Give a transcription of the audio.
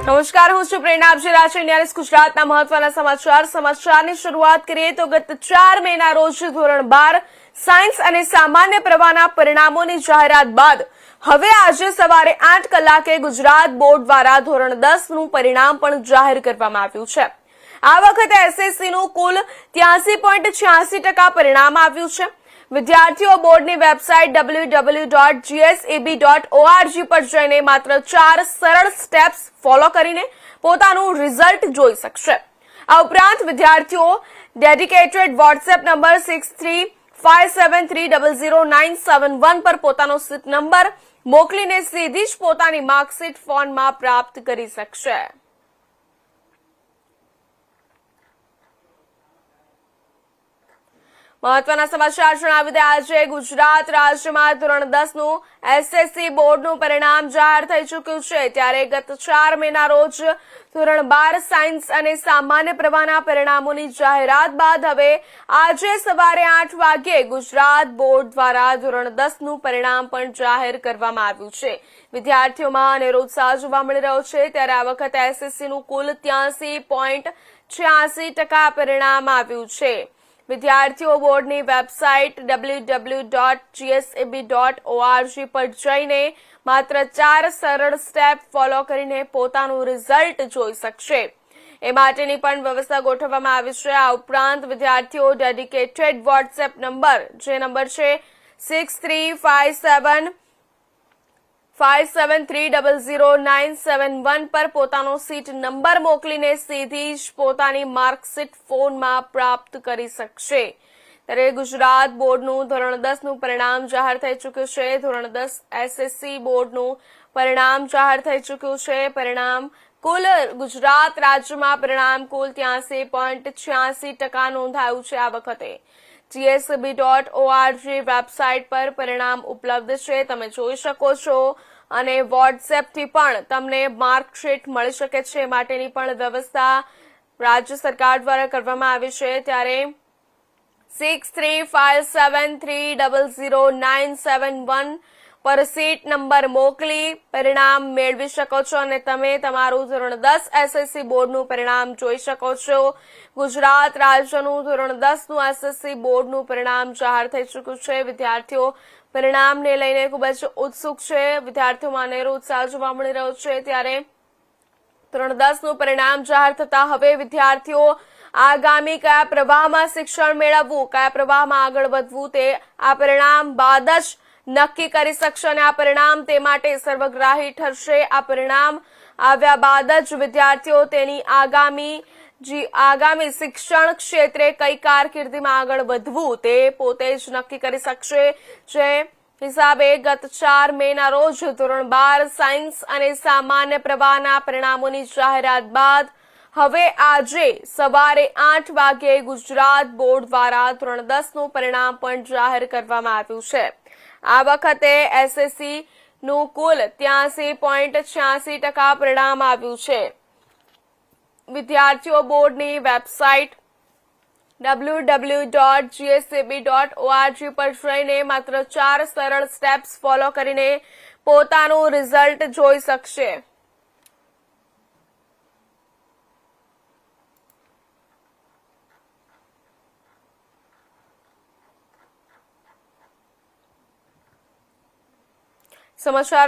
નમસ્કાર, હું છું પ્રેરણા. આપ જોઈ રહ્યા છો ઇન્ડિયા ન્યૂઝ ગુજરાતના મહત્વના સમાચારની શરૂઆત કરીએ તો ગત 4 મેના રોજ ધોરણ 12 સાયન્સ અને સામાન્ય પ્રવાહના પરિણામોની જાહેરાત બાદ હવે આજે સવારે 8 કલાકે ગુજરાત બોર્ડ દ્વારા ધોરણ 10 નું પરિણામ પણ જાહેર કરવામાં આવ્યું છે. આ વખતે એસએસસી નું કુલ 83.86% પરિણામ આવ્યું છે. વિદ્યાર્થીઓ બોર્ડની વેબસાઇટ www.gsab.org પર જઈને માત્ર 4 સરળ સ્ટેપ્સ ફોલો કરીને પોતાનું રિઝલ્ટ જોઈ શકશે. આ ઉપરાંત વિદ્યાર્થીઓ ડેડિકેટેડ વોટ્સએપ નંબર 6357300971 પર પોતાનો સીટ નંબર મોકલીને સીધી જ પોતાની માર્કશીટ ફોનમાં પ્રાપ્ત કરી શકશે. મહત્વના સમાચાર જણાવી દે. આજે ગુજરાત રાજ્યમાં ધોરણ 10 નું એસએસસી બોર્ડનું પરિણામ જાહેર થઈ ચૂક્યું છે. ત્યારે ગત 4 મેના રોજ ધોરણ 12 સાયન્સ અને સામાન્ય પ્રવાહના પરિણામોની જાહેરાત બાદ હવે આજે સવારે 8 વાગ્યે ગુજરાત બોર્ડ દ્વારા ધોરણ 10 નું પરિણામ પણ જાહેર કરવામાં આવ્યું છે. વિદ્યાર્થીઓમાં અનેરો ઉત્સાહ જોવા મળી રહ્યો છે. ત્યારે આ વખતે એસએસસી નું કુલ 83.86% પરિણામ આવ્યું છે. વિદ્યાર્થીઓ બોર્ડની વેબસાઇટ www.gsab.org પર જઈને માત્ર 4 સરળ સ્ટેપ ફોલો કરીને પોતાનું રિઝલ્ટ જોઈ શકશે. એ માટેની પણ વ્યવસ્થા ગોઠવવામાં આવી છે. આ ઉપરાંત વિદ્યાર્થીઓ ડેડિકેટેડ વોટ્સએપ નંબર, જે નંબર છે 6357300971 પર પોતાનો સીટ નંબર મોકલીને સીધી જ પોતાની માર્કશીટ ફોનમાં પ્રાપ્ત કરી શકશે. ત્યારે ગુજરાત બોર્ડનું ધોરણ 10 નું પરિણામ જાહેર થઈ ચૂક્યું છે. ધોરણ 10 એસએસસી બોર્ડનું પરિણામ જાહેર થઈ ચૂક્યું છે. પરિણામ કુલ ગુજરાત રાજ્યમાં પરિણામ કુલ 83.86% નોંધાયું છે. આ વખતે gsab.org વેબસાઇટ પર પરિણામ ઉપલબ્ધ છે, તમે જોઈ શકો છો. અને વોટ્સએપથી પણ તમને માર્કશીટ મળી શકે છે. માટેની પણ વ્યવસ્થા રાજ્ય સરકાર દ્વારા કરવામાં આવી છે. ત્યારે 6357300971 પર સીટ નંબર મોકલી પરિણામ મેળવી શકો છો અને તમે તમારું ધોરણ 10 એસએસસી બોર્ડનું પરિણામ જોઈ શકો છો. ગુજરાત રાજ્યનું ધોરણ 10 નું એસએસસી બોર્ડનું પરિણામ જાહેર થઈ ચૂક્યું છે. વિદ્યાર્થીઓ પરિણામને લઈને ખૂબ જ ઉત્સુક છે. વિદ્યાર્થીઓમાં અનેરો ઉત્સાહ જોવા મળી રહ્યો છે. ત્યારે ધોરણ 10 નું પરિણામ જાહેર થતા હવે વિદ્યાર્થીઓ આગામી કયા પ્રવાહમાં શિક્ષણ મેળવવું, કયા પ્રવાહમાં આગળ વધવું તે આ પરિણામ બાદ જ નક્કી કરી શકશે અને આ પરિણામ તે માટે સર્વગ્રાહી ઠરશે. આ પરિણામ આવ્યા બાદ જ વિદ્યાર્થીઓ તેની આગામી શિક્ષણ ક્ષેત્રે કઈ કારકિર્દીમાં આગળ વધવું તે પોતે જ નક્કી કરી શકશે. જે હિસાબે ગત 4 મેના રોજ ધોરણ 12 સાયન્સ અને સામાન્ય પ્રવાહના પરિણામોની જાહેરાત બાદ હવે આજે સવારે 8 વાગ્યે ગુજરાત બોર્ડ દ્વારા ધોરણ 10 નું પરિણામ પણ જાહેર કરવામાં આવ્યું છે. આ વખતે એસએસસી નું કુલ 83.86% પરિણામ આવ્યું છે. વિદ્યાર્થીઓ બોર્ડની વેબસાઇટ www.gsab.org પર જઈને માત્ર 4 સરળ સ્ટેપ્સ ફોલો કરીને પોતાનું રિઝલ્ટ જોઈ શકશે. સમાચાર